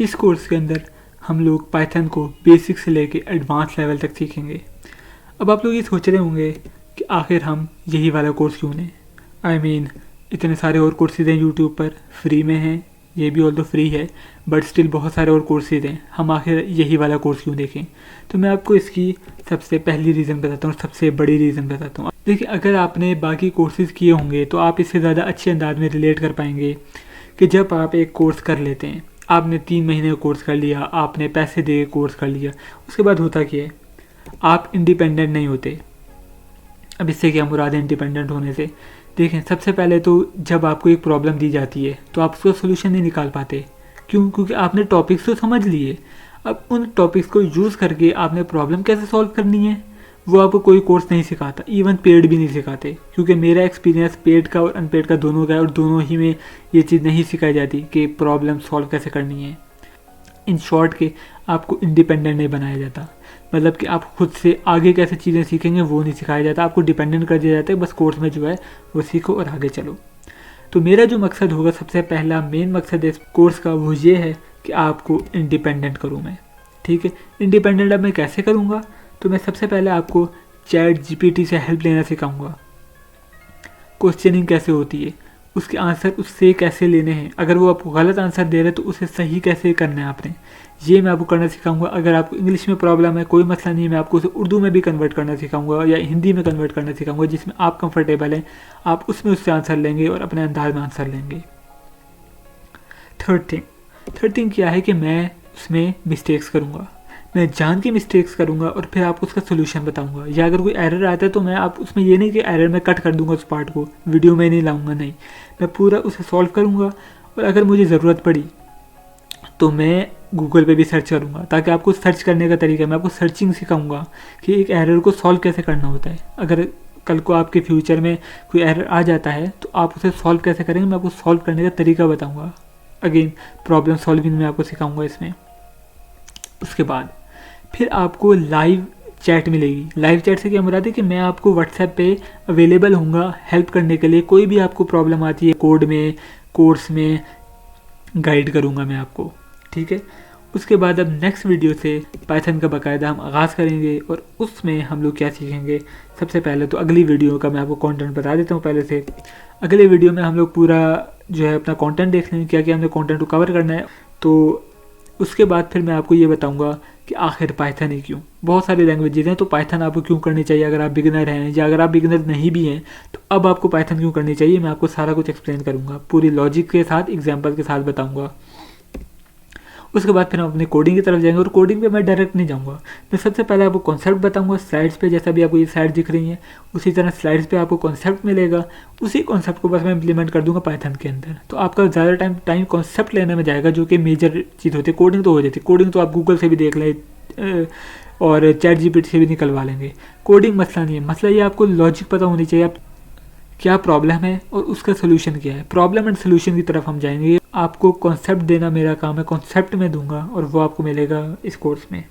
इस कोर्स के अंदर हम लोग पाइथन को बेसिक से लेके एडवांस लेवल तक सीखेंगे। अब आप लोग ये सोच रहे होंगे कि आखिर हम यही वाला कोर्स क्यों लें। इतने सारे और कोर्सेज हैं यूट्यूब पर, फ्री में हैं, ये भी ऑल तो फ्री है, बट स्टिल बहुत सारे और कोर्सेज हैं, हम आखिर यही वाला कोर्स क्यों देखें। तो मैं आपको इसकी सबसे पहली रीज़न बताता हूँ, सबसे बड़ी रीज़न बताता हूँ। देखिए, अगर आपने बाकी कोर्सेज़ किए होंगे तो आप इससे ज़्यादा अच्छे अंदाज में रिलेट कर पाएंगे कि जब आप एक कोर्स कर लेते हैं, आपने 3 महीने का कोर्स कर लिया, आपने पैसे दे कोर्स कर लिया, उसके बाद होता क्या है, आप इंडिपेंडेंट नहीं होते। अब इससे क्या मुराद है इंडिपेंडेंट होने से? देखें, सबसे पहले तो जब आपको एक प्रॉब्लम दी जाती है तो आप उसका सोल्यूशन नहीं निकाल पाते। क्यों? क्योंकि आपने टॉपिक्स तो समझ लिए। अब उन टॉपिक्स को यूज़ करके आपने प्रॉब्लम कैसे सॉल्व करनी है वो आपको कोई कोर्स नहीं सिखाता, इवन पेड भी नहीं सिखाते। क्योंकि मेरा एक्सपीरियंस पेड का और अनपेड का दोनों का है, और दोनों ही में ये चीज़ नहीं सिखाई जाती कि प्रॉब्लम सॉल्व कैसे करनी है। इन शॉर्ट के आपको इंडिपेंडेंट नहीं बनाया जाता, मतलब कि आप खुद से आगे कैसे चीज़ें सीखेंगे वो नहीं सिखाया जाता, आपको डिपेंडेंट कर दिया जाता है। बस कोर्स में जो है वो सीखो और आगे चलो। तो मेरा जो मकसद होगा, सबसे पहला मेन मकसद है इस कोर्स का, वो ये है कि आपको इंडिपेंडेंट करूँ मैं। ठीक है, इंडिपेंडेंट अब मैं कैसे करूँगा? तो मैं सबसे पहले आपको चैट जीपीटी से हेल्प लेना सिखाऊंगा। क्वेश्चनिंग कैसे होती है, उसके आंसर उससे कैसे लेने हैं, अगर वो आपको गलत आंसर दे रहे हैं तो उसे सही कैसे करना है आपने, ये मैं आपको करना सिखाऊंगा। अगर आपको इंग्लिश में प्रॉब्लम है, कोई मसला नहीं है, मैं आपको उसे उर्दू में भी कन्वर्ट करना सिखाऊंगा या हिंदी में कन्वर्ट करना सिखाऊंगा, जिसमें आप कंफर्टेबल हैं, आप उसमें उससे आंसर लेंगे और अपने अंदाज में आंसर लेंगे। थर्ड थिंग क्या है कि मैं उसमें मिस्टेक्स करूँगा, मैं जान के मिस्टेक्स करूँगा और फिर आपको उसका सोल्यूशन बताऊँगा। या अगर कोई एरर आता है तो मैं आप उसमें ये नहीं कि एरर में कट कर दूँगा, उस पार्ट को वीडियो में नहीं लाऊँगा, नहीं, मैं पूरा उसे सॉल्व करूँगा। और अगर मुझे ज़रूरत पड़ी तो मैं गूगल पे भी सर्च करूँगा, ताकि आपको सर्च करने का तरीका, मैं आपको सर्चिंग सिखाऊँगा कि एक एरर को सॉल्व कैसे करना होता है। अगर कल को आपके फ्यूचर में कोई एरर आ जाता है तो आप उसे सॉल्व कैसे करेंगे, मैं आपको सॉल्व करने का तरीका बताऊँगा। अगेन प्रॉब्लम सॉल्विंग में आपको सिखाऊँगा इसमें। उसके बाद फिर आपको लाइव चैट मिलेगी। लाइव चैट से क्या मुराद है कि मैं आपको व्हाट्सएप पे अवेलेबल होऊंगा हेल्प करने के लिए। कोई भी आपको प्रॉब्लम आती है कोड में, कोर्स में, गाइड करूंगा मैं आपको। ठीक है, उसके बाद अब नेक्स्ट वीडियो से पाइथन का बाकायदा हम आगाज़ करेंगे और उसमें हम लोग क्या सीखेंगे। सबसे पहले तो अगली वीडियो का मैं आपको कंटेंट बता देता हूँ पहले से। अगले वीडियो में हम लोग पूरा जो है अपना कंटेंट देख लेंगे, क्या क्या हमने कंटेंट को कवर करना है। तो उसके बाद फिर मैं आपको ये बताऊंगा कि आखिर पाइथन ही क्यों। बहुत सारी लैंग्वेजेज हैं, तो पाइथन आपको क्यों करनी चाहिए अगर आप बिगिनर हैं, या अगर आप बिगिनर नहीं भी हैं तो अब आपको पाइथन क्यों करनी चाहिए, मैं आपको सारा कुछ एक्सप्लेन करूंगा, पूरी लॉजिक के साथ, एग्जाम्पल के साथ बताऊंगा। उसके बाद फिर हम अपने कोडिंग की तरफ जाएंगे, और कोडिंग पे मैं डायरेक्ट नहीं जाऊंगा। मैं सबसे पहले आपको कॉन्सेप्ट बताऊंगा स्लाइड्स पे, जैसा भी आपको ये स्लाइड दिख रही हैं उसी तरह स्लाइड्स पे आपको कॉन्सेप्ट मिलेगा। उसी कॉन्सेप्ट को बस मैं इंप्लीमेंट कर दूंगा पाइथन के अंदर। तो आपका ज़्यादा टाइम कॉन्सेप्ट लेने में जाएगा, जो कि मेजर चीज़ होती है। कोडिंग तो हो जाती है, कोडिंग तो आप गूगल से भी देख लें और चैट जीपीटी से भी निकलवा लेंगे। कोडिंग मसला नहीं है, मसला ये आपको लॉजिक पता होनी चाहिए, आप क्या प्रॉब्लम है और उसका सोल्यूशन क्या है। प्रॉब्लम एंड सोल्यूशन की तरफ हम जाएंगे। आपको कॉन्सेप्ट देना मेरा काम है, कॉन्सेप्ट में दूंगा और वो आपको मिलेगा इस कोर्स में।